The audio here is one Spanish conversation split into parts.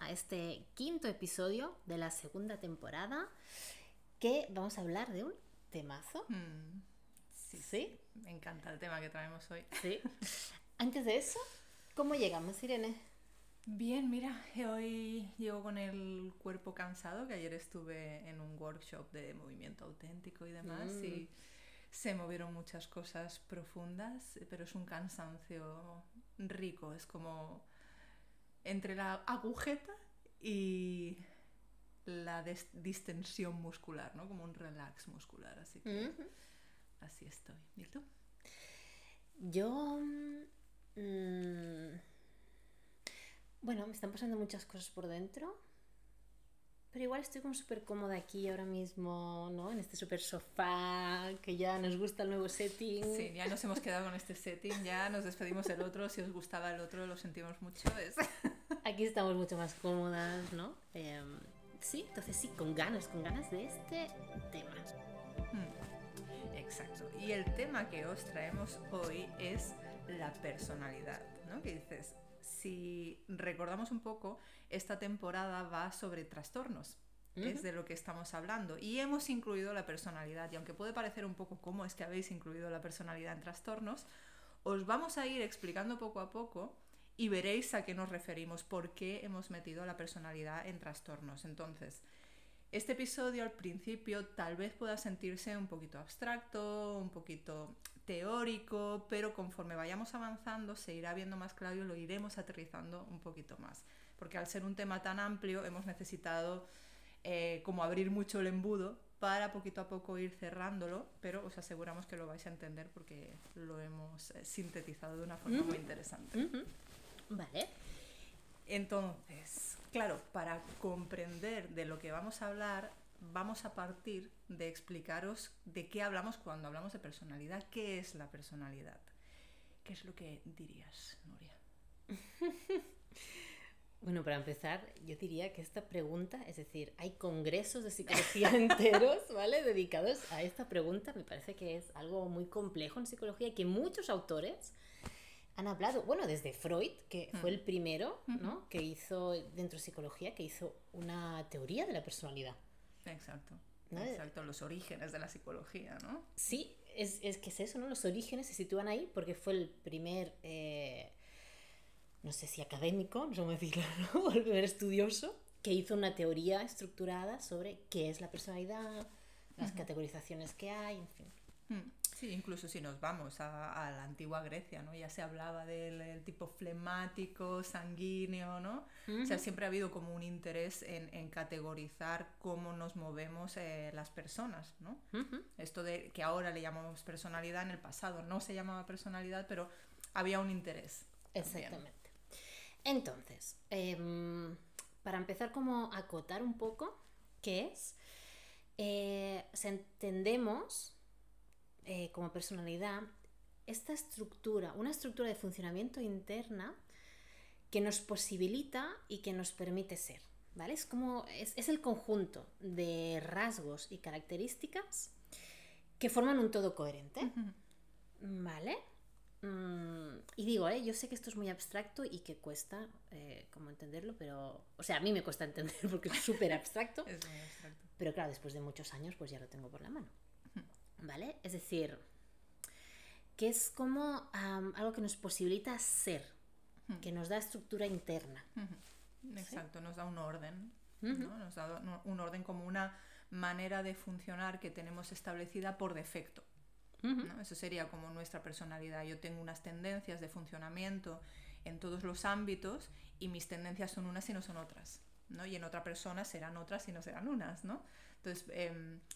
a este quinto episodio de la segunda temporada, que vamos a hablar de un temazo. Sí, ¿Sí? Me encanta el tema que traemos hoy. Sí. Antes de eso, ¿cómo llegamos, Irene? Bien, mira, hoy llego con el cuerpo cansado, que ayer estuve en un workshop de movimiento auténtico y demás, y se movieron muchas cosas profundas, pero es un cansancio rico, es como entre la agujeta y la distensión muscular, ¿no? Como un relax muscular, así que así estoy. ¿Y tú? Yo... bueno, me están pasando muchas cosas por dentro, pero igual estoy como súper cómoda aquí ahora mismo, ¿no? En este súper sofá, que ya nos gusta el nuevo setting. Sí, ya nos hemos quedado con este setting, ya nos despedimos del otro, si os gustaba el otro lo sentimos mucho. Aquí estamos mucho más cómodas, ¿no? Sí, entonces sí, con ganas de este tema. Exacto. Y el tema que os traemos hoy es la personalidad, ¿no? Que dices, si recordamos un poco, esta temporada va sobre trastornos. Es de lo que estamos hablando. Y hemos incluido la personalidad. Y aunque puede parecer un poco cómo es que habéis incluido la personalidad en trastornos, os vamos a ir explicando poco a poco y veréis a qué nos referimos, por qué hemos metido la personalidad en trastornos. Entonces, este episodio al principio tal vez pueda sentirse un poquito abstracto, un poquito teórico, pero conforme vayamos avanzando se irá viendo más claro y lo iremos aterrizando un poquito más. Porque al ser un tema tan amplio hemos necesitado como abrir mucho el embudo para poquito a poco ir cerrándolo, pero os aseguramos que lo vais a entender porque lo hemos sintetizado de una forma muy interesante. Vale. Entonces, claro, para comprender de lo que vamos a hablar, vamos a partir de explicaros de qué hablamos cuando hablamos de personalidad. ¿Qué es la personalidad? ¿Qué es lo que dirías, Nuria? Bueno, para empezar, yo diría que esta pregunta, es decir, hay congresos de psicología enteros, ¿vale? Dedicados a esta pregunta. Me parece que es algo muy complejo en psicología y que muchos autores han hablado, bueno, desde Freud, que fue el primero, ¿no? Que hizo, dentro de psicología, que hizo una teoría de la personalidad. Exacto. ¿No? Exacto, los orígenes de la psicología, ¿no? Sí, es que es eso, ¿no? Los orígenes se sitúan ahí porque fue el primer, no sé si académico, no sé cómo decirlo, ¿no? El primer estudioso que hizo una teoría estructurada sobre qué es la personalidad, las categorizaciones que hay, en fin. Sí, incluso si nos vamos a la antigua Grecia, ¿no? Ya se hablaba del tipo flemático, sanguíneo, ¿no? O sea, siempre ha habido como un interés en categorizar cómo nos movemos las personas, ¿no? Esto de que ahora le llamamos personalidad, en el pasado no se llamaba personalidad, pero había un interés. Exactamente. Entonces, para empezar como a acotar un poco qué es, entendemos como personalidad esta estructura, una estructura de funcionamiento interna que nos posibilita y que nos permite ser, ¿vale? Es como, es el conjunto de rasgos y características que forman un todo coherente, ¿vale? Y digo, yo sé que esto es muy abstracto y que cuesta como entenderlo, pero... O sea, a mí me cuesta entender porque es súper abstracto. Es muy abstracto. Pero claro, después de muchos años pues ya lo tengo por la mano. ¿Vale? Es decir, que es como algo que nos posibilita ser, que nos da estructura interna. Exacto, ¿sí? Nos da un orden, ¿no? Nos da un orden como una manera de funcionar que tenemos establecida por defecto. ¿No? Eso sería como nuestra personalidad. Yo tengo unas tendencias de funcionamiento en todos los ámbitos y mis tendencias son unas y no son otras, ¿no? Y en otra persona serán otras y no serán unas, ¿no? Entonces,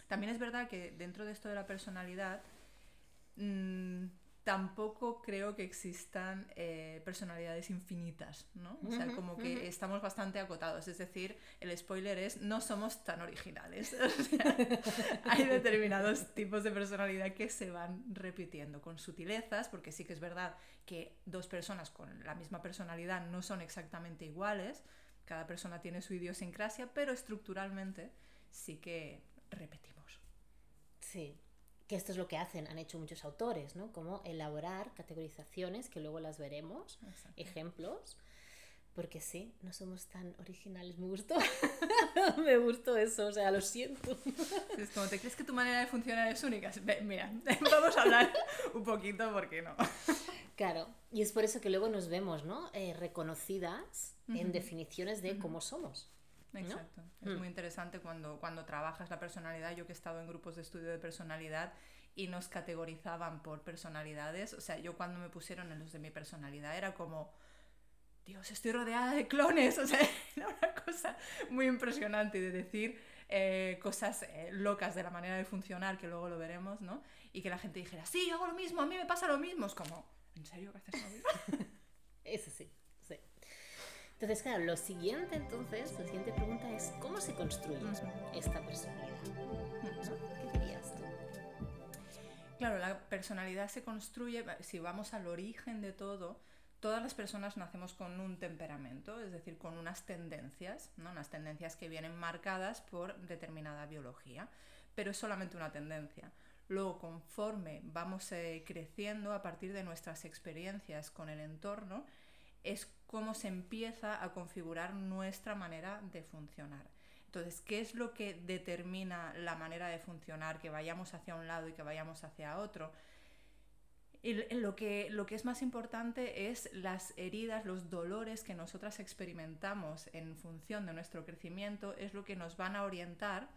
también es verdad que dentro de esto de la personalidad tampoco creo que existan personalidades infinitas, ¿no? O sea, como que estamos bastante acotados. Es decir, el spoiler es, no somos tan originales. O sea, hay determinados tipos de personalidad que se van repitiendo con sutilezas, porque sí que es verdad que dos personas con la misma personalidad no son exactamente iguales. Cada persona tiene su idiosincrasia, pero estructuralmente sí que repetimos. Sí. Que esto es lo que han hecho muchos autores, ¿no? Como elaborar categorizaciones, que luego las veremos, ejemplos, Porque sí, no somos tan originales. Me gustó. Me gustó eso, o sea, lo siento. Es como, ¿te crees que tu manera de funcionar es única? Mira, vamos a hablar un poquito, ¿por qué no? Claro, y es por eso que luego nos vemos, ¿no? Reconocidas en definiciones de cómo somos. ¿No? Exacto. Es muy interesante cuando trabajas la personalidad. Yo que he estado en grupos de estudio de personalidad y nos categorizaban por personalidades, o sea, yo cuando me pusieron en los de mi personalidad era como, Dios, estoy rodeada de clones, o sea, era una cosa muy impresionante de decir cosas locas de la manera de funcionar, que luego lo veremos, ¿no? Y que la gente dijera, sí, yo hago lo mismo, a mí me pasa lo mismo. Es como, ¿en serio que haces lo mismo? Eso sí, sí. Entonces, claro, la siguiente pregunta es, ¿cómo se construye esta personalidad? ¿No? ¿Qué dirías tú? Claro, la personalidad se construye, si vamos al origen de todo, todas las personas nacemos con un temperamento, es decir, con unas tendencias, ¿no? Unas tendencias que vienen marcadas por determinada biología, pero es solamente una tendencia. Luego, conforme vamos creciendo a partir de nuestras experiencias con el entorno, es cómo se empieza a configurar nuestra manera de funcionar. Entonces, ¿qué es lo que determina la manera de funcionar, que vayamos hacia un lado y que vayamos hacia otro? Y lo que es más importante es las heridas, los dolores que nosotras experimentamos en función de nuestro crecimiento, es lo que nos van a orientar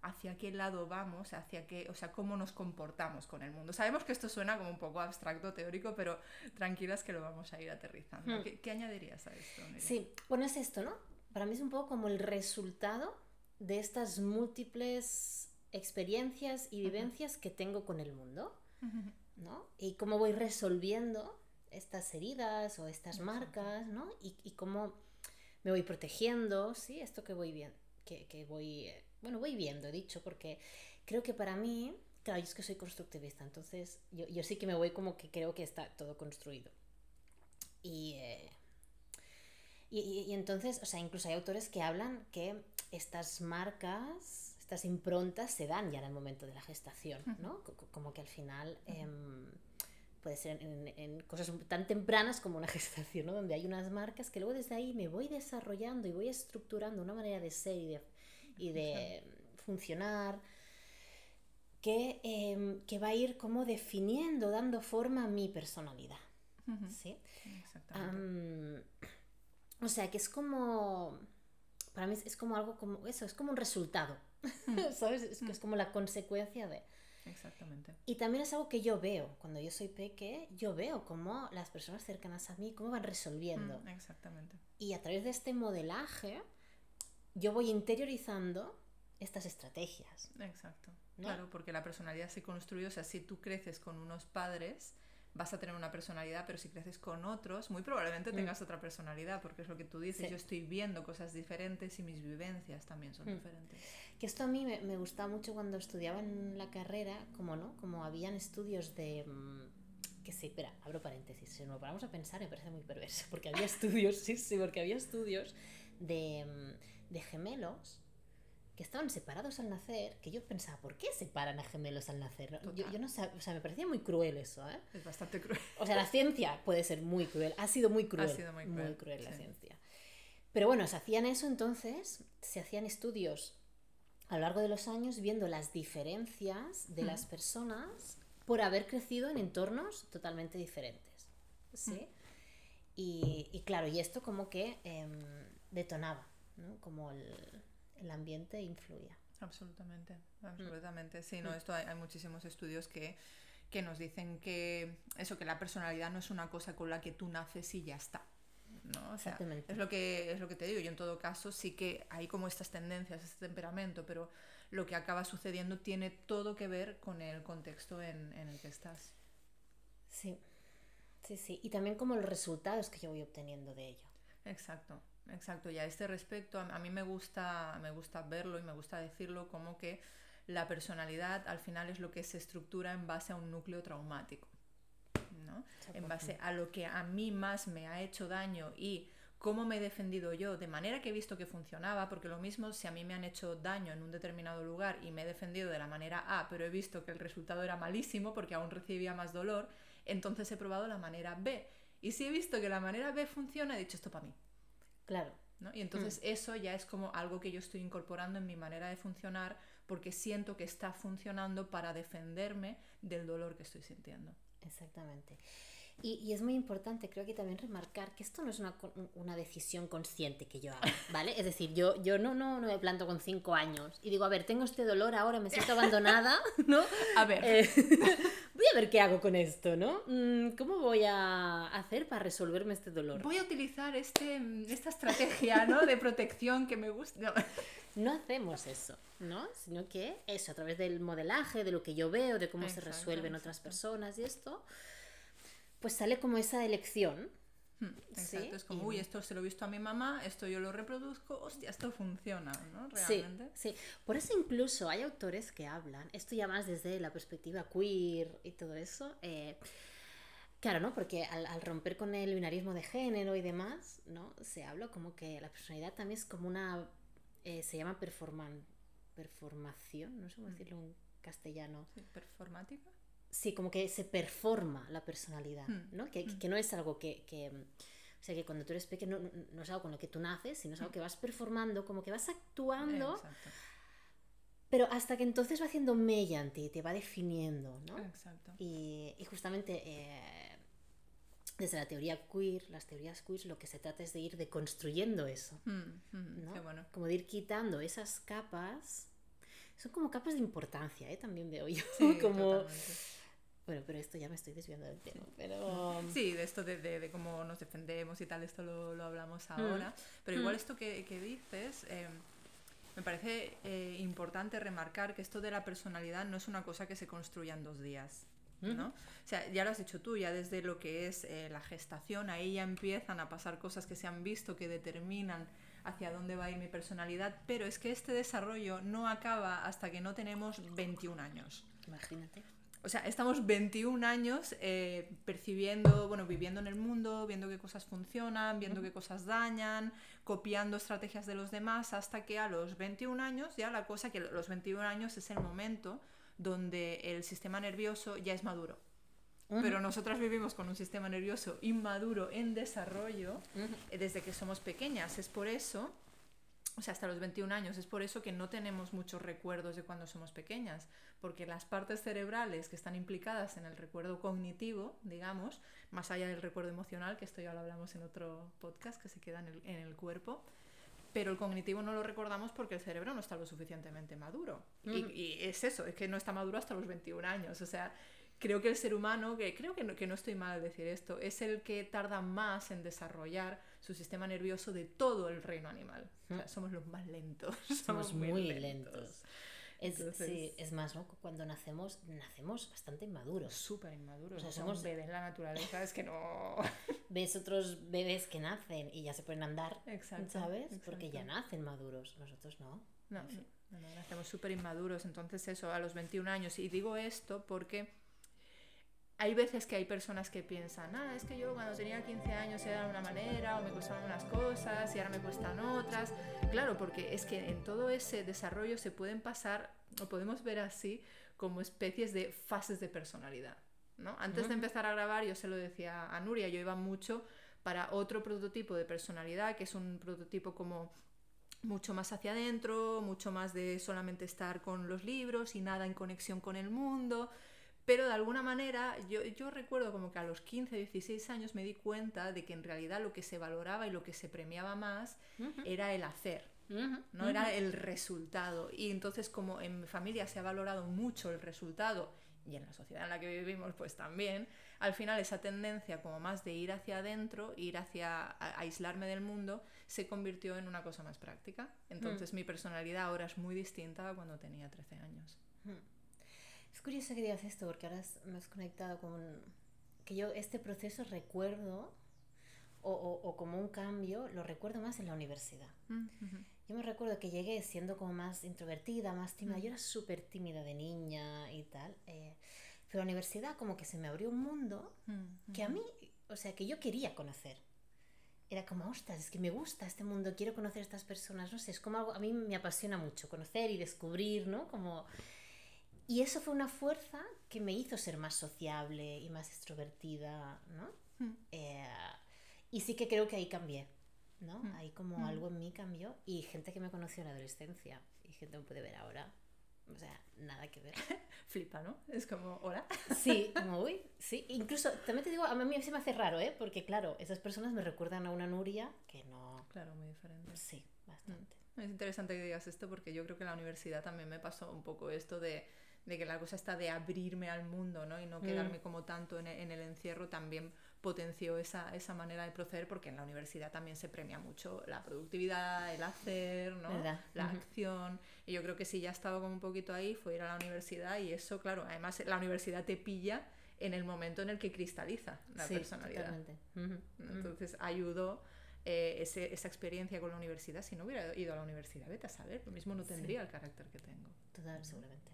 hacia qué lado vamos, hacia qué, o sea, cómo nos comportamos con el mundo. Sabemos que esto suena como un poco abstracto, teórico, pero tranquilas que lo vamos a ir aterrizando. ¿Qué añadirías a esto, Nerea? Sí, bueno, es esto, ¿no? Para mí es un poco como el resultado de estas múltiples experiencias y vivencias que tengo con el mundo, ¿no? Y cómo voy resolviendo estas heridas o estas marcas, ¿no? Y cómo me voy protegiendo, ¿sí? Esto que voy viendo, que voy... Bueno, voy viendo, he dicho, porque creo que para mí, claro, yo es que soy constructivista, entonces yo sí que me voy como que creo que está todo construido. Y entonces, o sea, incluso hay autores que hablan que estas marcas, estas improntas se dan ya en el momento de la gestación, ¿no? Como que al final puede ser en cosas tan tempranas como una gestación, ¿no? Donde hay unas marcas que luego desde ahí me voy desarrollando y voy estructurando una manera de ser y de funcionar que va a ir como definiendo, dando forma a mi personalidad. ¿Sí? Exactamente. O sea, que es como... Para mí es como algo como eso, es como un resultado, ¿sabes? Es como la consecuencia de... Exactamente. Y también es algo que yo veo, cuando yo soy peque, yo veo cómo las personas cercanas a mí, cómo van resolviendo. Exactamente. Y a través de este modelaje, yo voy interiorizando estas estrategias. Exacto. ¿No? Claro, porque la personalidad se construye, o sea, si tú creces con unos padres, vas a tener una personalidad, pero si creces con otros, muy probablemente tengas otra personalidad, porque es lo que tú dices, sí. Yo estoy viendo cosas diferentes y mis vivencias también son diferentes. Que esto a mí me gustaba mucho cuando estudiaba en la carrera, como habían estudios de... que sí, espera, abro paréntesis, si nos lo paramos a pensar me parece muy perverso, porque había estudios, porque había estudios de gemelos que estaban separados al nacer, que yo pensaba, ¿por qué separan a gemelos al nacer? Yo no sé, o sea, me parecía muy cruel eso, ¿eh? Es bastante cruel. O sea, la ciencia puede ser muy cruel, ha sido muy cruel. Muy cruel la ciencia. Pero bueno, se hacían eso entonces, se hacían estudios a lo largo de los años viendo las diferencias de las personas por haber crecido en entornos totalmente diferentes, ¿sí? Y claro, y esto como que detonaba, ¿no? Como el ambiente influía. Absolutamente. Sí, no, esto hay muchísimos estudios que nos dicen que eso, que la personalidad no es una cosa con la que tú naces y ya está, ¿no? O sea, es lo que te digo. Yo en todo caso sí que hay como estas tendencias, este temperamento, pero lo que acaba sucediendo tiene todo que ver con el contexto en el que estás. Sí. Y también como los resultados que yo voy obteniendo de ello. Exacto. Y a este respecto, a mí me gusta verlo y me gusta decirlo como que la personalidad al final es lo que se estructura en base a un núcleo traumático, ¿no? En base a lo que a mí más me ha hecho daño y cómo me he defendido yo, de manera que he visto que funcionaba, porque lo mismo si a mí me han hecho daño en un determinado lugar y me he defendido de la manera A, pero he visto que el resultado era malísimo porque aún recibía más dolor, entonces he probado la manera B. Y si he visto que la manera B funciona, he dicho esto para mí. Claro. ¿no? Y entonces eso ya es como algo que yo estoy incorporando en mi manera de funcionar porque siento que está funcionando para defenderme del dolor que estoy sintiendo. Exactamente. Y es muy importante, creo que también remarcar que esto no es una decisión consciente que yo hago, ¿vale? Es decir, yo no me planto con 5 años y digo, a ver, tengo este dolor ahora, me siento abandonada, ¿no? A ver. Voy a ver qué hago con esto, ¿no? ¿Cómo voy a hacer para resolverme este dolor? Voy a utilizar esta estrategia, ¿no? De protección que me gusta. No. No hacemos eso, ¿no? Sino que eso, a través del modelaje, de lo que yo veo, de cómo se resuelven otras personas y esto, pues sale como esa elección. Exacto, ¿sí? Es como, uy, esto se lo he visto a mi mamá, esto yo lo reproduzco, hostia, esto funciona, ¿no? Realmente. Sí, sí. Por eso incluso hay autores que hablan, esto ya más desde la perspectiva queer y todo eso, claro, ¿no? Porque al romper con el binarismo de género y demás, ¿no? Se habla como que la personalidad también es como una, se llama performación, no sé cómo decirlo en castellano. Sí, performática. Sí, como que se performa la personalidad, ¿no? Que no es algo que o sea, que cuando tú eres pequeño no es algo con lo que tú naces, sino es algo que vas performando, como que vas actuando, Exacto. pero hasta que entonces va haciendo mella en ti, te va definiendo, ¿no? Exacto. Y justamente desde la teoría queer, las teorías queer, lo que se trata es de ir deconstruyendo eso, ¿no? Qué bueno. Como de ir quitando esas capas. Son como capas de importancia, también veo yo. Sí, como... totalmente. Bueno, pero esto ya me estoy desviando del tema, pero... Sí, de esto de cómo nos defendemos y tal, esto lo hablamos ahora. Pero igual esto que dices, me parece importante remarcar que esto de la personalidad no es una cosa que se construya en 2 días, ¿no? O sea, ya lo has dicho tú, ya desde lo que es la gestación, ahí ya empiezan a pasar cosas que se han visto que determinan hacia dónde va a ir mi personalidad, pero es que este desarrollo no acaba hasta que no tenemos 21 años. Imagínate. O sea, estamos 21 años percibiendo, bueno, viviendo en el mundo, viendo qué cosas funcionan, viendo qué cosas dañan, copiando estrategias de los demás, hasta que a los 21 años, ya la cosa que los 21 años es el momento donde el sistema nervioso ya es maduro. Pero nosotras vivimos con un sistema nervioso inmaduro en desarrollo desde que somos pequeñas. Es por eso, o sea, hasta los 21 años, es por eso que no tenemos muchos recuerdos de cuando somos pequeñas, porque las partes cerebrales que están implicadas en el recuerdo cognitivo, digamos, más allá del recuerdo emocional, que esto ya lo hablamos en otro podcast, que se queda en el cuerpo, pero el cognitivo no lo recordamos porque el cerebro no está lo suficientemente maduro. Y es eso, es que no está maduro hasta los 21 años. O sea, creo que el ser humano, creo que no estoy mal al decir esto, es el que tarda más en desarrollar su sistema nervioso de todo el reino animal. O sea, somos los más lentos. Somos muy lentos. Entonces, sí, es más, ¿no? Cuando nacemos bastante inmaduros. Súper inmaduros. O sea, somos bebés en la naturaleza, es que no... Ves otros bebés que nacen y ya se pueden andar, Exacto, ¿sabes? exacto. Porque ya nacen maduros, nosotros no. No, nacemos súper inmaduros, entonces eso, a los 21 años. Y digo esto porque hay veces que hay personas que piensan, es que yo cuando tenía 15 años era de una manera, o me costaban unas cosas y ahora me cuestan otras. Claro, porque es que en todo ese desarrollo se pueden pasar, o podemos ver así, como especies de fases de personalidad, ¿no? Antes de empezar a grabar, yo se lo decía a Nuria, yo iba mucho para otro prototipo de personalidad, que es un prototipo como mucho más hacia adentro, mucho más de solamente estar con los libros y nada en conexión con el mundo. Pero de alguna manera yo recuerdo como que a los 15, 16 años me di cuenta de que en realidad lo que se valoraba y lo que se premiaba más era el hacer, no era el resultado. Y entonces como en mi familia se ha valorado mucho el resultado y en la sociedad en la que vivimos pues también, al final esa tendencia como más de ir hacia adentro, ir hacia aislarme del mundo, se convirtió en una cosa más práctica. Entonces mi personalidad ahora es muy distinta a cuando tenía 13 años. Es curioso que digas esto porque ahora me has conectado con que yo este proceso recuerdo o como un cambio lo recuerdo más en la universidad. Yo me recuerdo que llegué siendo como más introvertida, más tímida. Yo era súper tímida de niña y tal, pero la universidad como que se me abrió un mundo que a mí, o sea, que yo quería conocer. Era como, ostras, es que me gusta este mundo, quiero conocer a estas personas, no sé, es como algo, a mí me apasiona mucho conocer y descubrir, ¿no? Como... Y eso fue una fuerza que me hizo ser más sociable y más extrovertida, ¿no? Y sí que creo que ahí cambié. ¿no? Ahí como algo en mí cambió y gente que me conoció en la adolescencia y gente que me puede ver ahora, o sea, nada que ver. Flipa, ¿no? Es como, ¿hola? Sí, como, uy, sí. Incluso, también te digo, a mí se me hace raro, ¿eh? Porque claro, esas personas me recuerdan a una Nuria que no... Claro, muy diferente. Sí, bastante. Es interesante que digas esto porque yo creo que en la universidad también me pasó un poco esto de que la cosa está de abrirme al mundo, ¿no? Y no quedarme como tanto en el encierro, también potenció esa manera de proceder, porque en la universidad también se premia mucho la productividad, el hacer, ¿no? ¿Verdad? La acción. Y yo creo que si ya he estado como un poquito ahí, fue ir a la universidad, y eso, claro, además la universidad te pilla en el momento en el que cristaliza la personalidad. Totalmente. Entonces ayudó esa experiencia con la universidad. Si no hubiera ido a la universidad, vete a saber, lo mismo no tendría el carácter que tengo. Total, seguramente.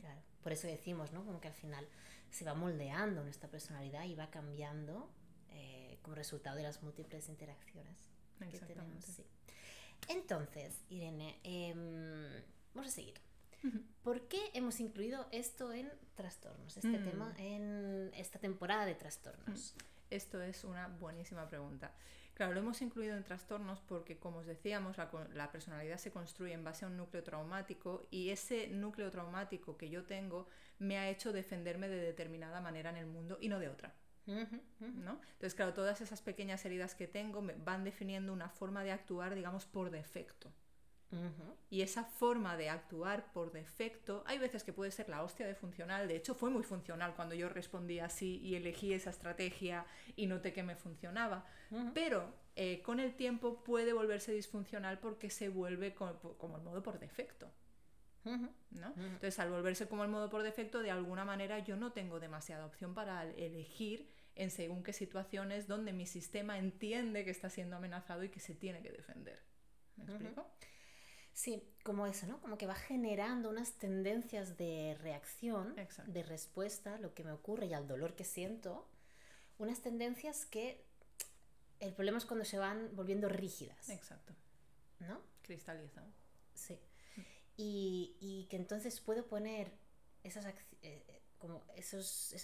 Claro. Por eso decimos, ¿no? Como que al final se va moldeando nuestra personalidad y va cambiando como resultado de las múltiples interacciones que tenemos. Sí. Entonces, Irene, vamos a seguir. ¿Por qué hemos incluido esto en trastornos, este tema en esta temporada de trastornos? Esto es una buenísima pregunta. Claro, lo hemos incluido en trastornos porque, como os decíamos, la personalidad se construye en base a un núcleo traumático, y ese núcleo traumático que yo tengo me ha hecho defenderme de determinada manera en el mundo y no de otra. ¿No? Entonces, claro, todas esas pequeñas heridas que tengo me van definiendo una forma de actuar, digamos, por defecto. Y esa forma de actuar por defecto, hay veces que puede ser la hostia de funcional. De hecho, fue muy funcional cuando yo respondí así y elegí esa estrategia y noté que me funcionaba. Pero con el tiempo puede volverse disfuncional porque se vuelve como el modo por defecto, ¿no? Entonces, al volverse como el modo por defecto, de alguna manera yo no tengo demasiada opción para elegir en según qué situaciones donde mi sistema entiende que está siendo amenazado y que se tiene que defender. ¿Me explico? Sí, como eso, ¿no? Como que va generando unas tendencias de reacción, Exacto. de respuesta a lo que me ocurre y al dolor que siento. Unas tendencias que el problema es cuando se van volviendo rígidas. Exacto. ¿No? Cristalizan. Sí. Y que entonces puedo poner esas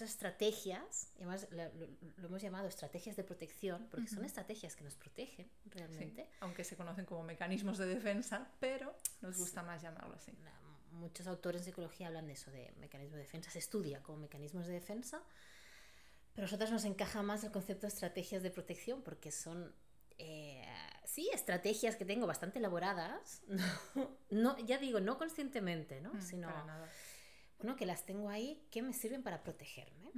estrategias, y además lo hemos llamado estrategias de protección, porque son estrategias que nos protegen realmente. Sí, aunque se conocen como mecanismos de defensa, pero nos gusta más llamarlo así. Muchos autores en psicología hablan de eso, de mecanismos de defensa, se estudia como mecanismos de defensa, pero a nosotros nos encaja más el concepto de estrategias de protección, porque son sí, estrategias que tengo bastante elaboradas, no, ya digo, no conscientemente, ¿no? Sino para nada. Bueno, que las tengo ahí, que me sirven para protegerme.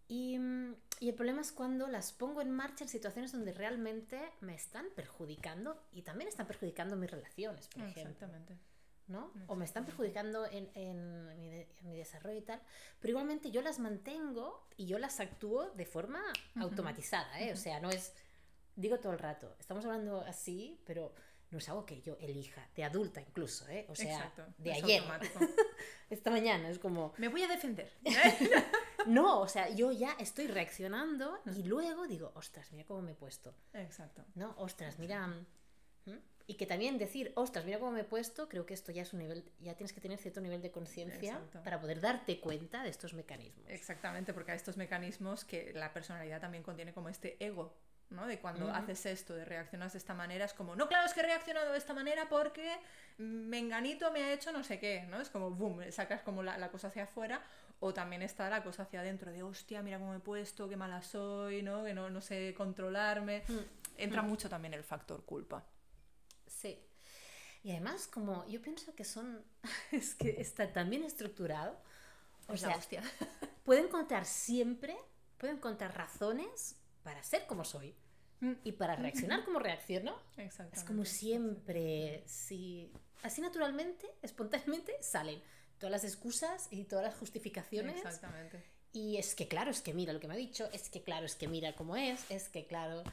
Y el problema es cuando las pongo en marcha en situaciones donde realmente me están perjudicando, y también están perjudicando mis relaciones, por ejemplo. Exactamente. ¿No? O me están perjudicando en mi desarrollo y tal, pero igualmente yo las mantengo y yo las actúo de forma automatizada, ¿eh? O sea, no es, digo todo el rato, estamos hablando así, pero no es algo que yo elija, de adulta incluso, ¿eh? O sea, exacto, de es ayer, automático. Esta mañana, es como... Me voy a defender. No, o sea, yo ya estoy reaccionando y luego digo, ostras, mira cómo me he puesto. Exacto. No, ostras, mira... Y que también decir, ostras, mira cómo me he puesto, creo que esto ya es un nivel, ya tienes que tener cierto nivel de conciencia para poder darte cuenta de estos mecanismos. Exactamente, porque hay estos mecanismos que la personalidad también contiene, como este ego, ¿no? De cuando haces esto, de reaccionas de esta manera, es como, no, claro, es que he reaccionado de esta manera porque menganito me ha hecho no sé qué, ¿no? Es como, boom, sacas como la cosa hacia afuera, o también está la cosa hacia adentro de, hostia, mira cómo me he puesto, qué mala soy, ¿no? Que no sé controlarme. Entra mucho también el factor culpa. Sí. Y además, como yo pienso que son, es que está tan bien estructurado, o sea, hostia. pueden encontrar razones para ser como soy y para reaccionar como reacciono. Exactamente. Es como siempre, sí, así naturalmente, espontáneamente salen todas las excusas y todas las justificaciones. Exactamente. Y es que claro, es que mira lo que me ha dicho, es que claro, es que mira cómo es que claro,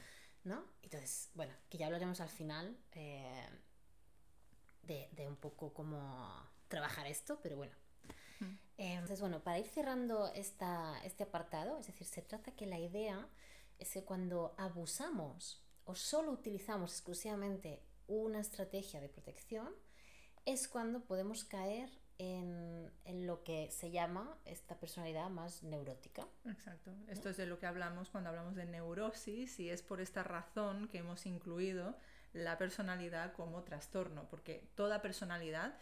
¿no? Entonces, bueno, que ya hablaremos al final de un poco cómo trabajar esto, pero bueno. Entonces, bueno, para ir cerrando este apartado, es decir, se trata que la idea es que cuando abusamos o solo utilizamos exclusivamente una estrategia de protección, es cuando podemos caer en lo que se llama esta personalidad más neurótica. Exacto. Esto es de lo que hablamos cuando hablamos de neurosis, y es por esta razón que hemos incluido la personalidad como trastorno, porque toda personalidad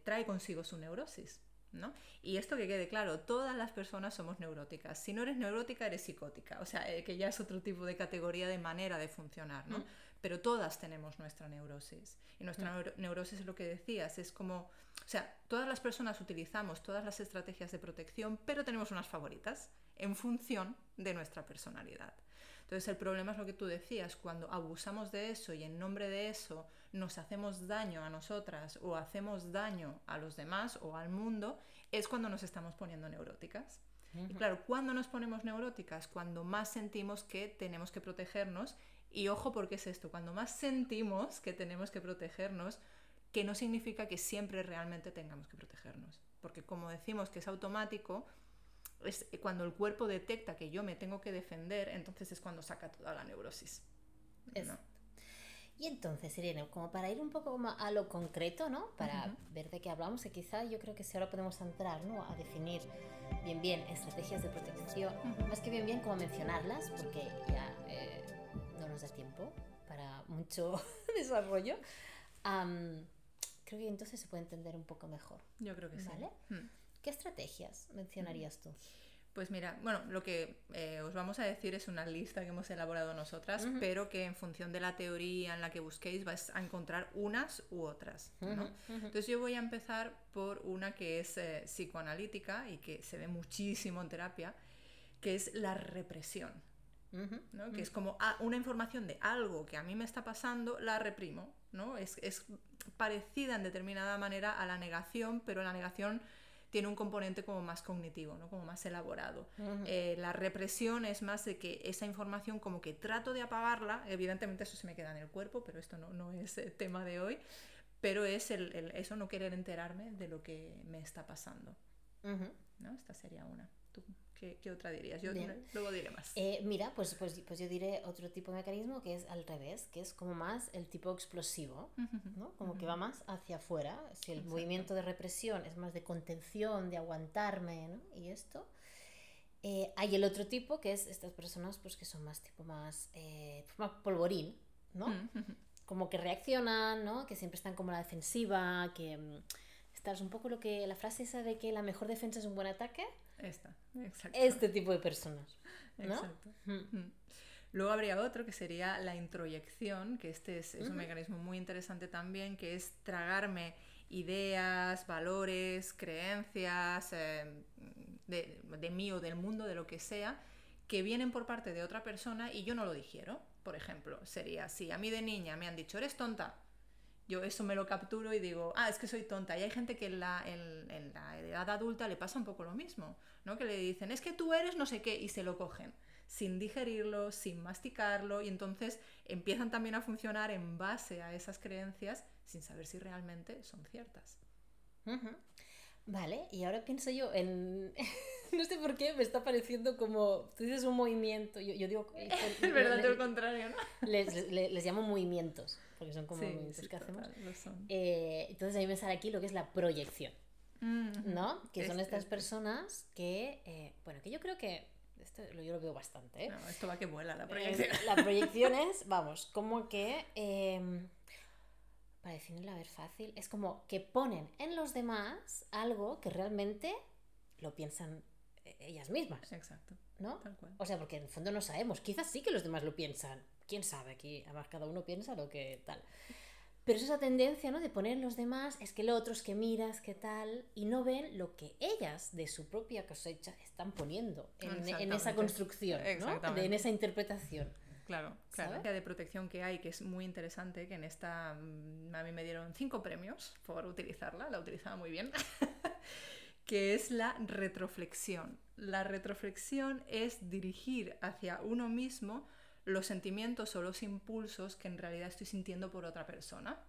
trae consigo su neurosis, ¿no? Y esto que quede claro, todas las personas somos neuróticas. Si no eres neurótica, eres psicótica. O sea, que ya es otro tipo de categoría de manera de funcionar, ¿no? Pero todas tenemos nuestra neurosis. Y nuestra neurosis es lo que decías, es como... O sea, todas las personas utilizamos todas las estrategias de protección, pero tenemos unas favoritas en función de nuestra personalidad. Entonces el problema es lo que tú decías, cuando abusamos de eso y en nombre de eso nos hacemos daño a nosotras o hacemos daño a los demás o al mundo, es cuando nos estamos poniendo neuróticas. Y claro, ¿cuándo nos ponemos neuróticas? Cuando más sentimos que tenemos que protegernos. Y ojo, porque es esto, cuando más sentimos que tenemos que protegernos, que no significa que siempre realmente tengamos que protegernos. Porque como decimos que es automático, es cuando el cuerpo detecta que yo me tengo que defender, entonces es cuando saca toda la neurosis, ¿no? Y entonces, Irene, como para ir un poco a lo concreto, ¿no? Para ver de qué hablamos, y quizá yo creo que si ahora podemos entrar, ¿no? A definir bien estrategias de protección, más que bien como mencionarlas, porque ya no nos da tiempo para mucho desarrollo. Creo que entonces se puede entender un poco mejor. Yo creo que sí. ¿Vale? ¿Qué estrategias mencionarías tú? Pues mira, bueno, lo que os vamos a decir es una lista que hemos elaborado nosotras, pero que en función de la teoría en la que busquéis vais a encontrar unas u otras, ¿no? Entonces yo voy a empezar por una que es psicoanalítica y que se ve muchísimo en terapia, que es la represión, ¿no? Que es como una información de algo que a mí me está pasando, la reprimo, ¿no? Es parecida en determinada manera a la negación, pero la negación tiene un componente como más cognitivo, ¿no? Como más elaborado. La represión es más de que esa información como que trato de apagarla, evidentemente eso se me queda en el cuerpo, pero esto no es el tema de hoy, pero es eso, no querer enterarme de lo que me está pasando, ¿no? Esta sería una. ¿Tú qué otra dirías? Yo luego diré más. Mira, pues yo diré otro tipo de mecanismo que es al revés, que es como más el tipo explosivo, ¿no? Como que va más hacia afuera. Si el movimiento de represión es más de contención, de aguantarme, ¿no? Y esto. Hay el otro tipo que es estas personas pues que son más tipo más polvorín, ¿no? Como que reaccionan, ¿no? Que siempre están como a la defensiva, que estás un poco la frase esa de que la mejor defensa es un buen ataque. Exacto. Este tipo de personas, ¿no? Exacto. Luego habría otro que sería la introyección, que este es un mecanismo muy interesante también, que es tragarme ideas, valores, creencias de mí o del mundo, de lo que sea, que vienen por parte de otra persona y yo no lo digiero. Por ejemplo, sería así, a mí de niña me han dicho, eres tonta. Yo eso me lo capturo y digo, es que soy tonta. Y hay gente que en la edad adulta le pasa un poco lo mismo, ¿no? Que le dicen, es que tú eres no sé qué, y se lo cogen sin digerirlo, sin masticarlo, y entonces empiezan también a funcionar en base a esas creencias sin saber si realmente son ciertas. Vale, y ahora pienso yo en... no sé por qué me está pareciendo como... Tú dices un movimiento, yo digo... Es verdad, todo lo contrario, ¿no? Les llamo movimientos, porque son como movimientos que hacemos. Lo son. Entonces a mí me sale aquí lo que es la proyección, ¿no? Que son estas personas que... bueno, que yo creo que... Esto yo lo veo bastante, ¿eh? No, esto va que vuela, la proyección. La proyección es, vamos, como que... para definirla a ver fácil, es como que ponen en los demás algo que realmente lo piensan ellas mismas. Exacto. ¿No? Tal cual. O sea, porque en el fondo no sabemos. Quizás sí que los demás lo piensan. ¿Quién sabe? Aquí además cada uno piensa lo que tal. Pero es esa tendencia, ¿no? De poner en los demás, es que lo otro, es que miras, que tal, y no ven lo que ellas de su propia cosecha están poniendo en esa construcción, ¿no? En esa interpretación. Claro, la de protección que hay, que es muy interesante, que en esta a mí me dieron 5 premios por utilizarla, la utilizaba muy bien, que es la retroflexión. La retroflexión es dirigir hacia uno mismo los sentimientos o los impulsos que en realidad estoy sintiendo por otra persona.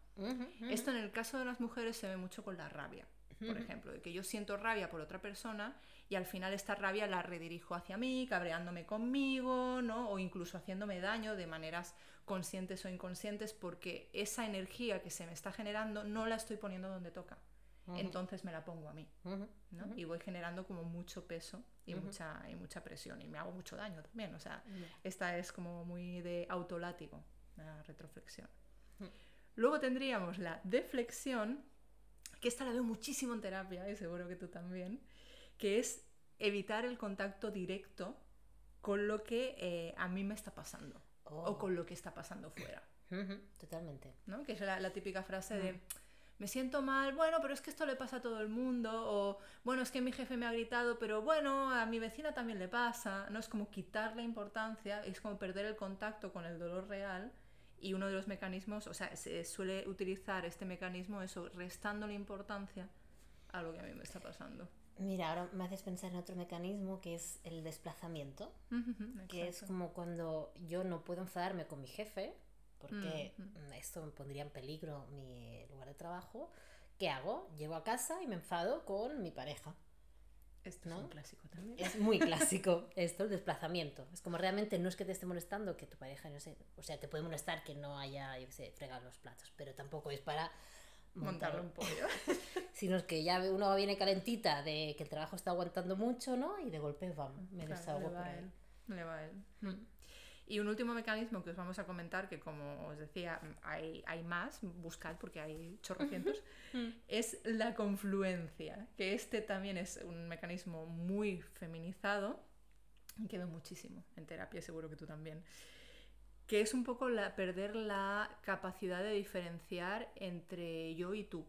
Esto en el caso de las mujeres se ve mucho con la rabia, por ejemplo, de que yo siento rabia por otra persona y al final esta rabia la redirijo hacia mí, cabreándome conmigo, ¿no? O incluso haciéndome daño de maneras conscientes o inconscientes, porque esa energía que se me está generando no la estoy poniendo donde toca. entonces me la pongo a mí, ¿no? Ujú. Y voy generando como mucho peso y mucha presión, y me hago mucho daño también, o sea, esta es como muy de autolátigo, la retroflexión. Luego tendríamos la deflexión, que esta la veo muchísimo en terapia, y seguro que tú también, que es evitar el contacto directo con lo que a mí me está pasando, o con lo que está pasando fuera. Totalmente. ¿No? Que es la típica frase de me siento mal, bueno, pero es que esto le pasa a todo el mundo, o bueno, es que mi jefe me ha gritado, pero bueno, a mi vecina también le pasa, ¿no? Es como quitar la importancia, es como perder el contacto con el dolor real, y uno de los mecanismos, o sea, se suele utilizar este mecanismo, eso, restando la importancia a lo que a mí me está pasando. Mira, ahora me haces pensar en otro mecanismo que es el desplazamiento, que es como cuando yo no puedo enfadarme con mi jefe, porque esto me pondría en peligro mi lugar de trabajo. ¿Qué hago? Llego a casa y me enfado con mi pareja. Esto, ¿no? Es un clásico también. Es muy clásico esto, el desplazamiento. Es como realmente no es que te esté molestando que tu pareja, no sé, o sea, te puede molestar que no haya, yo qué sé, fregado los platos, pero tampoco es para montarle un pollo. Sino es que ya uno viene calentita de que el trabajo está aguantando mucho, ¿no? Y de golpe, vamos, me desahogo por ahí. Le va a él. Y un último mecanismo que os vamos a comentar, que como os decía, hay más, buscad porque hay chorrocientos, es la confluencia, que este también es un mecanismo muy feminizado, que veo muchísimo en terapia, seguro que tú también, que es un poco perder la capacidad de diferenciar entre yo y tú.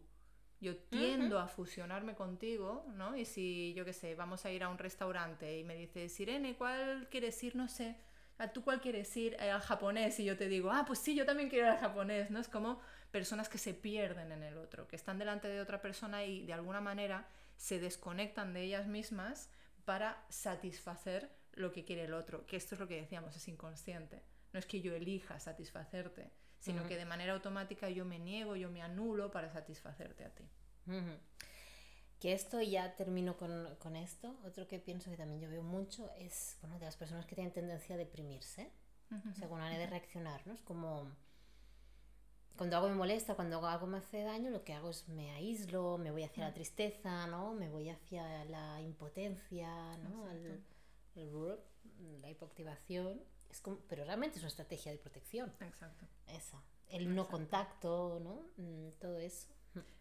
Yo tiendo a fusionarme contigo, ¿no? Y si, yo qué sé, vamos a ir a un restaurante y me dices, Irene, ¿cuál quieres ir? No sé. ¿Tú cuál quieres ir? Al japonés. Y yo te digo, pues sí, yo también quiero ir al japonés, ¿no? Es como personas que se pierden en el otro, que están delante de otra persona y de alguna manera se desconectan de ellas mismas para satisfacer lo que quiere el otro. Que esto es lo que decíamos, es inconsciente. No es que yo elija satisfacerte, sino que de manera automática yo me niego, yo me anulo para satisfacerte a ti. Que esto, ya termino con esto. Otro que pienso que también yo veo mucho es, bueno, de las personas que tienen tendencia a deprimirse. O sea, con una manera de reaccionar, ¿no? Es como cuando algo me molesta, cuando algo me hace daño, lo que hago es me aíslo, me voy hacia la tristeza, ¿no? Me voy hacia la impotencia, ¿no? La hipoactivación. Es como, pero realmente es una estrategia de protección. Exacto. Esa. El no contacto, ¿no? Todo eso.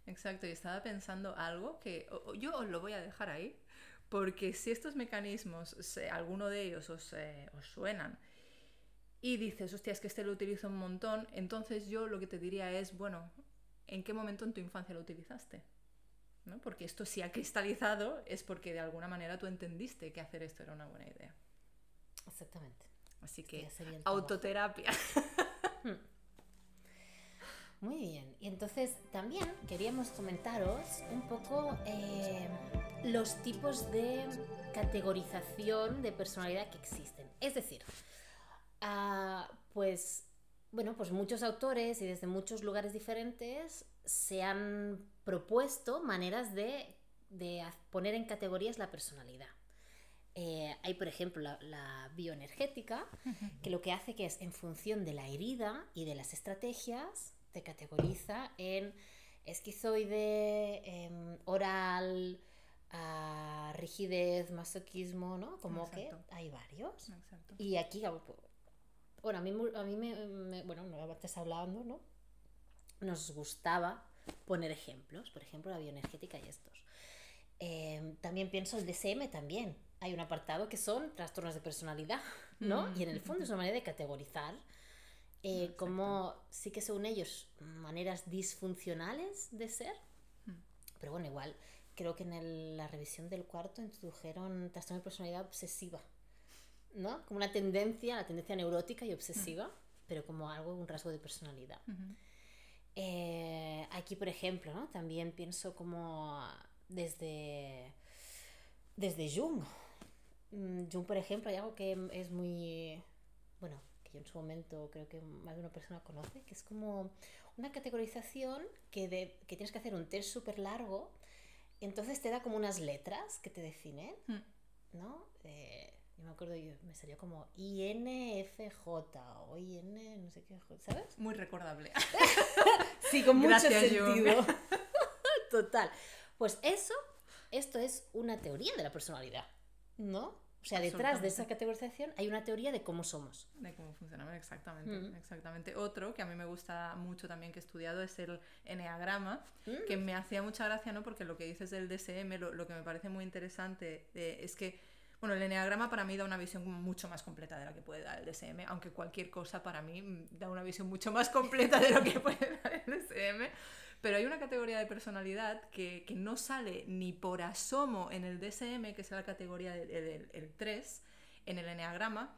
Exacto, y estaba pensando algo que yo os lo voy a dejar ahí, porque si estos mecanismos, alguno de ellos os suenan y dices, hostia, es que este lo utilizo un montón, entonces yo lo que te diría es, bueno, ¿en qué momento en tu infancia lo utilizaste? ¿No? Porque esto si ha cristalizado es porque de alguna manera tú entendiste que hacer esto era una buena idea. Exactamente. Así que autoterapia. Muy bien, y entonces también queríamos comentaros un poco los tipos de categorización de personalidad que existen. Es decir, pues muchos autores y desde muchos lugares diferentes se han propuesto maneras de poner en categorías la personalidad. Hay, por ejemplo, la bioenergética, que lo que hace que es en función de la herida y de las estrategias te categoriza en esquizoide, oral, rigidez, masoquismo, ¿no? Como exacto. Que hay varios. Exacto. Y aquí, bueno, a mí bueno, antes hablando, ¿no? Nos gustaba poner ejemplos, por ejemplo, la bioenergética y estos. También pienso el DSM también. Hay un apartado que son trastornos de personalidad, ¿no? Y en el fondo es una manera de categorizar como sí que son ellos maneras disfuncionales de ser, pero bueno, igual creo que en la revisión del cuarto introdujeron trastorno de personalidad obsesiva, ¿no? Como una tendencia, la tendencia neurótica y obsesiva, pero como un rasgo de personalidad. Aquí, por ejemplo, ¿no? También pienso como desde Jung. Jung, por ejemplo, hay algo que es muy, bueno, que yo en su momento creo que más de una persona conoce, que es como una categorización que tienes que hacer un test súper largo, y entonces te da como unas letras que te definen, ¿no? Yo me acuerdo, me salió como INFJ o IN no sé qué, ¿sabes? Muy recordable. Sí, con mucho Gracias, sentido. Total. Pues esto es una teoría de la personalidad, ¿no? O sea, detrás de esa categorización hay una teoría de cómo somos. De cómo funcionamos, exactamente. Otro que a mí me gusta mucho también que he estudiado es el eneagrama, que me hacía mucha gracia, ¿no? Porque lo que dices del DSM, lo que me parece muy interesante es que, bueno, el eneagrama para mí da una visión mucho más completa de la que puede dar el DSM, aunque cualquier cosa para mí da una visión mucho más completa de lo que puede dar el DSM. Pero hay una categoría de personalidad que no sale ni por asomo en el DSM, que es la categoría del 3, en el eneagrama,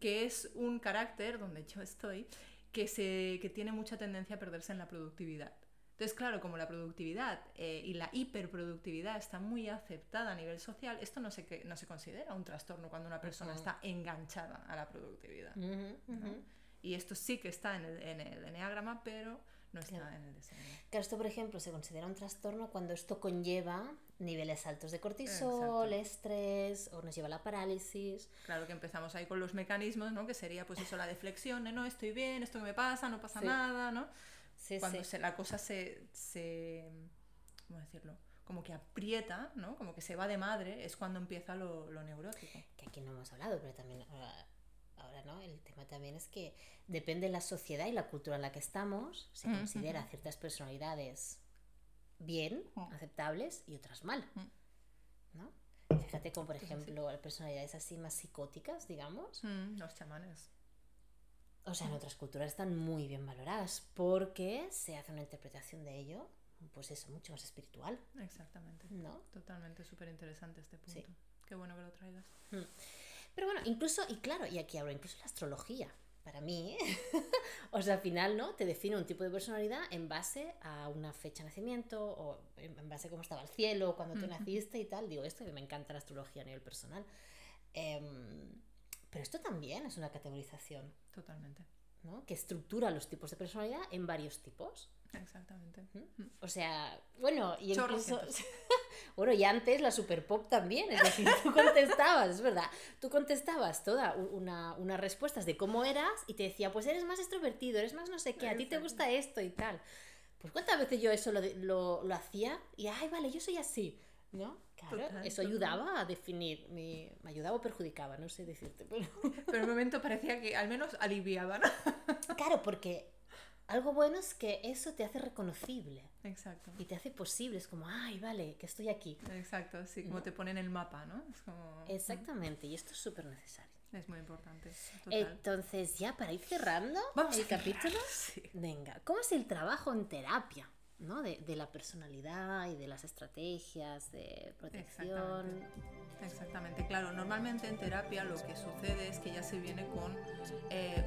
que es un carácter, donde yo estoy, que tiene mucha tendencia a perderse en la productividad. Entonces, claro, como la productividad y la hiperproductividad está muy aceptada a nivel social, esto no se considera un trastorno cuando una persona está enganchada a la productividad, ¿no? Y esto sí que está en el eneagrama, pero no está en el DSM. Claro, esto, por ejemplo, se considera un trastorno cuando esto conlleva niveles altos de cortisol, estrés, o nos lleva a la parálisis. Claro, que empezamos ahí con los mecanismos, ¿no? Que sería pues eso, la deflexión, no, estoy bien, esto que me pasa, no pasa nada, ¿no? Cuando la cosa se ¿cómo decirlo? Como que aprieta, ¿no? Como que se va de madre, es cuando empieza lo neurótico. Que aquí no hemos hablado, pero también ahora, ¿no? El tema también es que depende de la sociedad y la cultura en la que estamos, se considera ciertas personalidades bien, aceptables, y otras mal, ¿no? Fíjate como, por ejemplo, personalidades así más psicóticas, digamos. Los chamanes. O sea, en otras culturas están muy bien valoradas porque se hace una interpretación de ello, pues eso, mucho más espiritual. Exactamente. ¿No? Totalmente, súper interesante este punto. Sí. Qué bueno que lo traigas. Pero bueno, incluso, y claro, y aquí hablo, incluso la astrología, para mí, o sea, al final, ¿no? Te define un tipo de personalidad en base a una fecha de nacimiento, o en base a cómo estaba el cielo, cuando tú naciste y tal. Digo, esto que me encanta la astrología a nivel personal. Pero esto también es una categorización. Totalmente. ¿No? Que estructura los tipos de personalidad en varios tipos. Exactamente. O sea, bueno, y incluso... Bueno, y antes la super pop también, es decir, tú contestabas, es verdad, tú contestabas toda unas respuestas de cómo eras y te decía, pues eres más extrovertido, eres más no sé qué, a ti te gusta esto y tal. Pues cuántas veces yo eso lo hacía y, ay, vale, yo soy así, ¿no? Claro, eso ayudaba a definir, me ayudaba o perjudicaba, no sé decirte, pero... Pero en un momento parecía que al menos aliviaba, ¿no? Claro, porque algo bueno es que eso te hace reconocible. Exacto. Y te hace posible, es como, ay, vale, que estoy aquí. Exacto, sí, como te ponen el mapa, ¿no? Es como... Exactamente, y esto es súper necesario. Es muy importante. Total. Entonces, ya para ir cerrando el capítulo, venga, ¿cómo es el trabajo en terapia? ¿No? De la personalidad y de las estrategias de protección. Exactamente, claro. Normalmente en terapia lo que sucede es que ya se viene con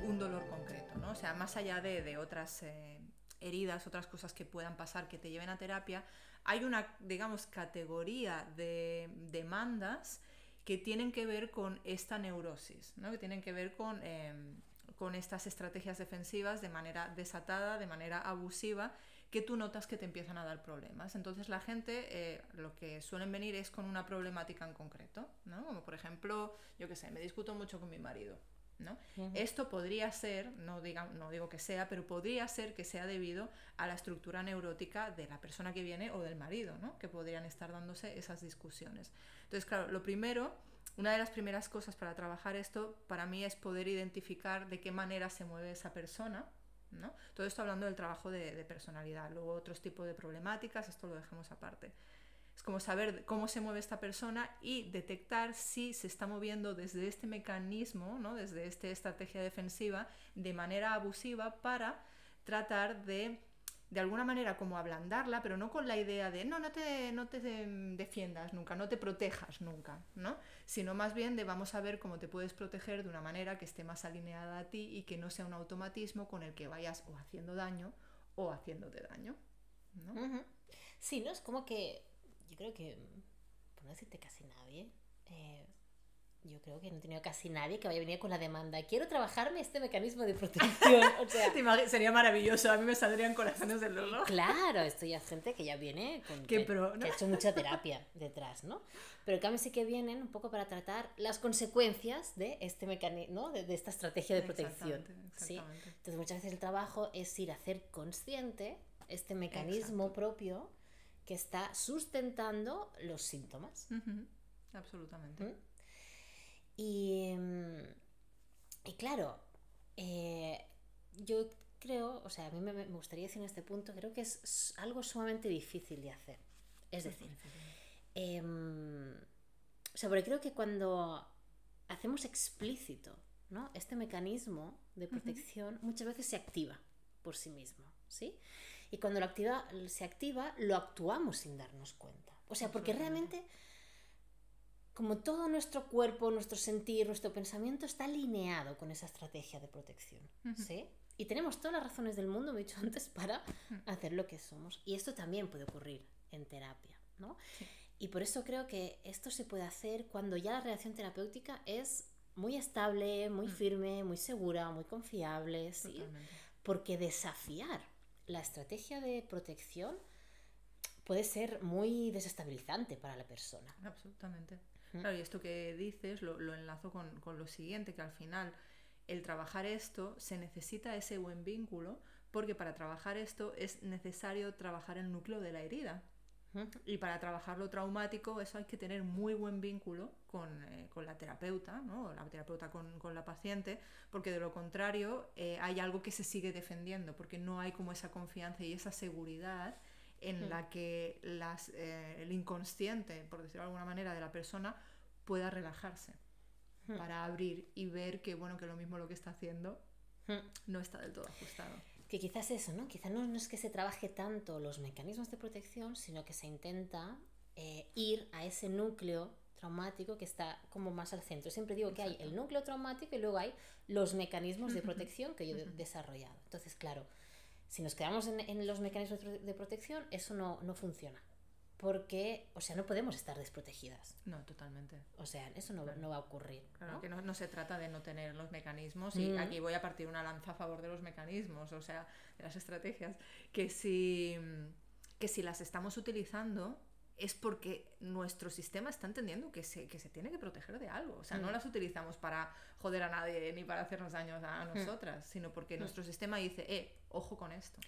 un dolor concreto, ¿no? O sea, más allá de otras heridas, otras cosas que puedan pasar que te lleven a terapia, hay una, digamos, categoría de demandas que tienen que ver con esta neurosis, ¿no? Que tienen que ver con estas estrategias defensivas de manera desatada, de manera abusiva, que tú notas que te empiezan a dar problemas. Entonces la gente lo que suelen venir es con una problemática en concreto, ¿no? Como por ejemplo, yo qué sé, me discuto mucho con mi marido, ¿no? Esto podría ser, no digo que sea, pero podría ser que sea debido a la estructura neurótica de la persona que viene o del marido, ¿no? Que podrían estar dándose esas discusiones. Entonces, claro, una de las primeras cosas para trabajar esto para mí es poder identificar de qué manera se mueve esa persona, ¿no? Todo esto hablando del trabajo de personalidad. Luego otros tipos de problemáticas, esto lo dejamos aparte. Es como saber cómo se mueve esta persona y detectar si se está moviendo desde este mecanismo, ¿no? Desde esta estrategia defensiva de manera abusiva para tratar de alguna manera como ablandarla, pero no con la idea de no te defiendas nunca, no te protejas nunca, ¿no? Sino más bien de vamos a ver cómo te puedes proteger de una manera que esté más alineada a ti y que no sea un automatismo con el que vayas o haciendo daño o haciéndote daño, ¿no? Sí, ¿no? Es como que yo creo que, por no decirte casi nadie, yo creo que no he tenido casi nadie que vaya a venir con la demanda. Quiero trabajarme este mecanismo de protección. O sea, sería maravilloso. A mí me saldrían corazones del reloj. Claro, esto ya es gente que ya viene con que ha hecho mucha terapia detrás, ¿no? Pero en cambio sí que vienen un poco para tratar las consecuencias de este mecanismo, ¿no? De esta estrategia de protección. Exactamente. ¿Sí? Entonces muchas veces el trabajo es ir a hacer consciente este mecanismo propio que está sustentando los síntomas. Absolutamente. Y claro, yo creo, o sea, a mí me gustaría decir en este punto, creo que es algo sumamente difícil de hacer. Es decir, o sea, porque creo que cuando hacemos explícito, ¿no?, este mecanismo de protección, muchas veces se activa por sí mismo, ¿sí? Y cuando se activa, lo actuamos sin darnos cuenta. O sea, porque realmente, como todo nuestro cuerpo, nuestro sentir, nuestro pensamiento está alineado con esa estrategia de protección, ¿sí? Y tenemos todas las razones del mundo, me he dicho antes, para hacer lo que somos. Y esto también puede ocurrir en terapia, ¿no? Sí. Y por eso creo que esto se puede hacer cuando ya la relación terapéutica es muy estable, muy firme, muy segura, muy confiable, ¿sí? Totalmente. Porque desafiar la estrategia de protección puede ser muy desestabilizante para la persona. Absolutamente. Claro, y esto que dices lo enlazo con lo siguiente, que al final el trabajar esto se necesita ese buen vínculo, porque para trabajar esto es necesario trabajar el núcleo de la herida. Y para trabajar lo traumático, eso hay que tener muy buen vínculo con la terapeuta, ¿no? O la terapeuta con la paciente, porque de lo contrario hay algo que se sigue defendiendo, porque no hay como esa confianza y esa seguridad en la que el inconsciente, por decirlo de alguna manera, de la persona pueda relajarse para abrir y ver que, bueno, que lo mismo lo que está haciendo no está del todo ajustado. Que quizás eso, ¿no? Quizás no es que se trabaje tanto los mecanismos de protección, sino que se intenta ir a ese núcleo traumático que está como más al centro. Siempre digo que hay el núcleo traumático y luego hay los mecanismos de protección que yo he desarrollado. Entonces, claro, si nos quedamos en los mecanismos de protección, eso no funciona. Porque, o sea, no podemos estar desprotegidas. No, totalmente. O sea, eso no va a ocurrir. Claro, ¿no? que no se trata de no tener los mecanismos, y aquí voy a partir una lanza a favor de los mecanismos, o sea, de las estrategias, que si las estamos utilizando es porque nuestro sistema está entendiendo que se tiene que proteger de algo. O sea, no las utilizamos para joder a nadie ni para hacernos daños a nosotras, sino porque nuestro sistema dice, ojo con esto.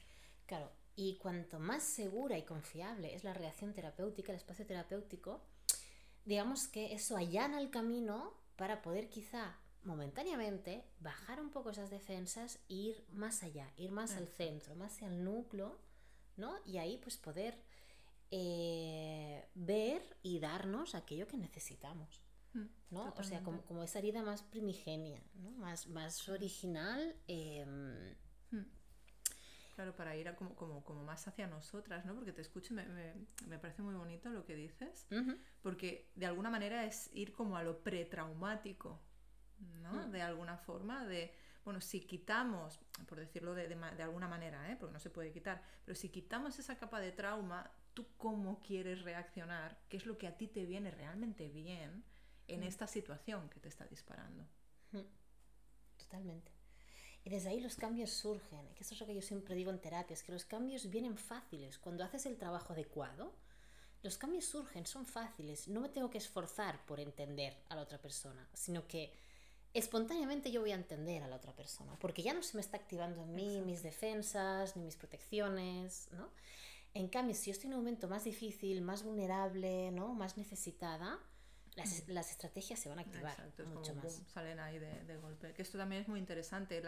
Claro. Y cuanto más segura y confiable es la relación terapéutica, el espacio terapéutico, digamos que eso allana el camino para poder quizá momentáneamente bajar un poco esas defensas e ir más allá, ir más al centro, más hacia el núcleo, ¿no? Y ahí pues poder ver y darnos aquello que necesitamos, ¿no? Totalmente. O sea, como esa herida más primigenia, ¿no? Más original. Claro, para ir como más hacia nosotras, ¿no? Porque te escucho y me parece muy bonito lo que dices, porque de alguna manera es ir como a lo pretraumático, ¿no? De alguna forma, bueno, si quitamos, por decirlo de alguna manera, porque no se puede quitar, pero si quitamos esa capa de trauma, ¿tú cómo quieres reaccionar? ¿Qué es lo que a ti te viene realmente bien en esta situación que te está disparando? Totalmente. Y desde ahí los cambios surgen, que eso es lo que yo siempre digo en terapia, es que los cambios vienen fáciles. Cuando haces el trabajo adecuado, los cambios surgen, son fáciles. No me tengo que esforzar por entender a la otra persona, sino que espontáneamente yo voy a entender a la otra persona, porque ya no se me está activando en mí mis defensas, ni mis protecciones, ¿no? En cambio, si yo estoy en un momento más difícil, más vulnerable, ¿no? Más necesitada, las estrategias se van a activar. Exacto, es mucho como más. Salen ahí de golpe. Que esto también es muy interesante.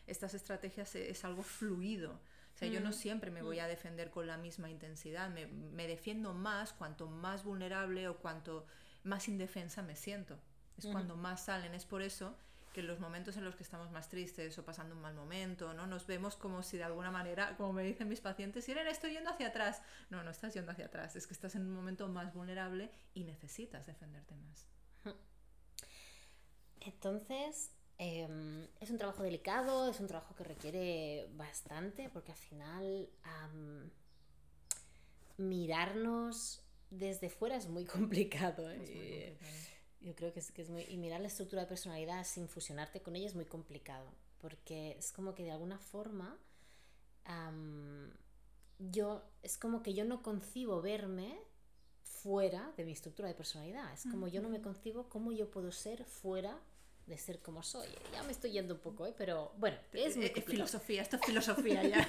Estas estrategias es algo fluido. O sea, yo no siempre me voy a defender con la misma intensidad. Me defiendo más cuanto más vulnerable o cuanto más indefensa me siento. Es cuando más salen. Es por eso que en los momentos en los que estamos más tristes o pasando un mal momento, ¿no? Nos vemos como si de alguna manera, como me dicen mis pacientes, Irene, estoy yendo hacia atrás. No estás yendo hacia atrás, es que estás en un momento más vulnerable y necesitas defenderte más. Entonces, es un trabajo delicado, es un trabajo que requiere bastante, porque al final mirarnos desde fuera es muy complicado. Es muy complicado. Yo creo que es muy... Y mirar la estructura de personalidad sin fusionarte con ella es muy complicado, porque es como que de alguna forma es como que yo no concibo verme fuera de mi estructura de personalidad. Es como yo no me concibo cómo yo puedo ser fuera de ser como soy. Ya me estoy yendo un poco, pero bueno, es muy filosofía, esto es filosofía ya.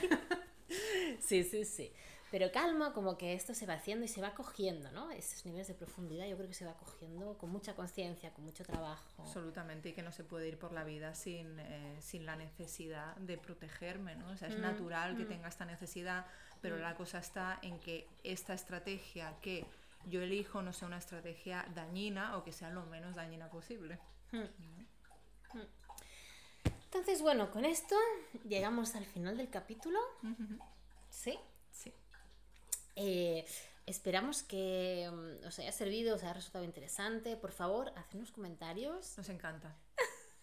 Sí. Pero calma, como que esto se va haciendo y se va cogiendo, ¿no? Esos niveles de profundidad yo creo que se va cogiendo con mucha conciencia, con mucho trabajo. Absolutamente, y que no se puede ir por la vida sin la necesidad de protegerme, ¿no? O sea, es natural que tenga esta necesidad, pero la cosa está en que esta estrategia que yo elijo no sea una estrategia dañina o que sea lo menos dañina posible. Entonces, bueno, con esto llegamos al final del capítulo. ¿Sí? Sí. Esperamos que os haya servido, os haya resultado interesante. Por favor, hacednos comentarios. Nos encanta.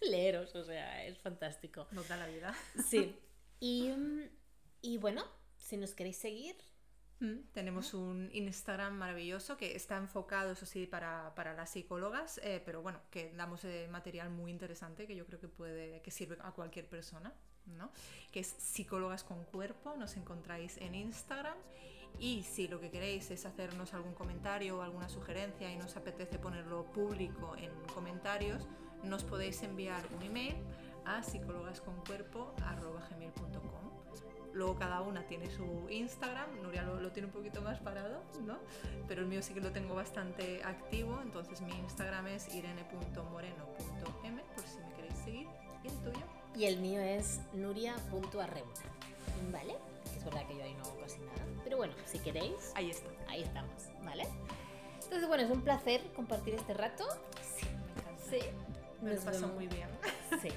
Leeros, o sea, es fantástico. Nos da la vida. Sí. Y bueno, si nos queréis seguir... Tenemos un Instagram maravilloso que está enfocado, eso sí, para las psicólogas, pero bueno, que damos material muy interesante que yo creo que sirve a cualquier persona, ¿no? Que es Psicólogas con Cuerpo, nos encontráis en Instagram. Y si lo que queréis es hacernos algún comentario o alguna sugerencia y nos apetece ponerlo público en comentarios, nos podéis enviar un email a psicólogasconcuerpo@gmail.com. Luego cada una tiene su Instagram. Nuria lo tiene un poquito más parado, ¿no? Pero el mío sí que lo tengo bastante activo. Entonces mi Instagram es irene.moreno.m, por si me queréis seguir. ¿Y el tuyo? Y el mío es nuria.arreuna, ¿vale? Es verdad que yo ahí no hago casi nada. Pero bueno, si queréis, Ahí está. ahí estamos, ¿vale? Entonces, bueno, es un placer compartir este rato. Sí, me encanta. Sí. Me lo paso muy bien. Sí,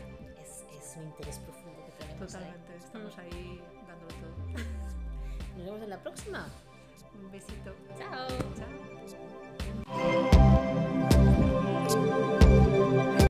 es un interés profundo que tenemos. Totalmente, estamos ahí dándolo todo. Nos vemos en la próxima. Un besito. Chao. Chao.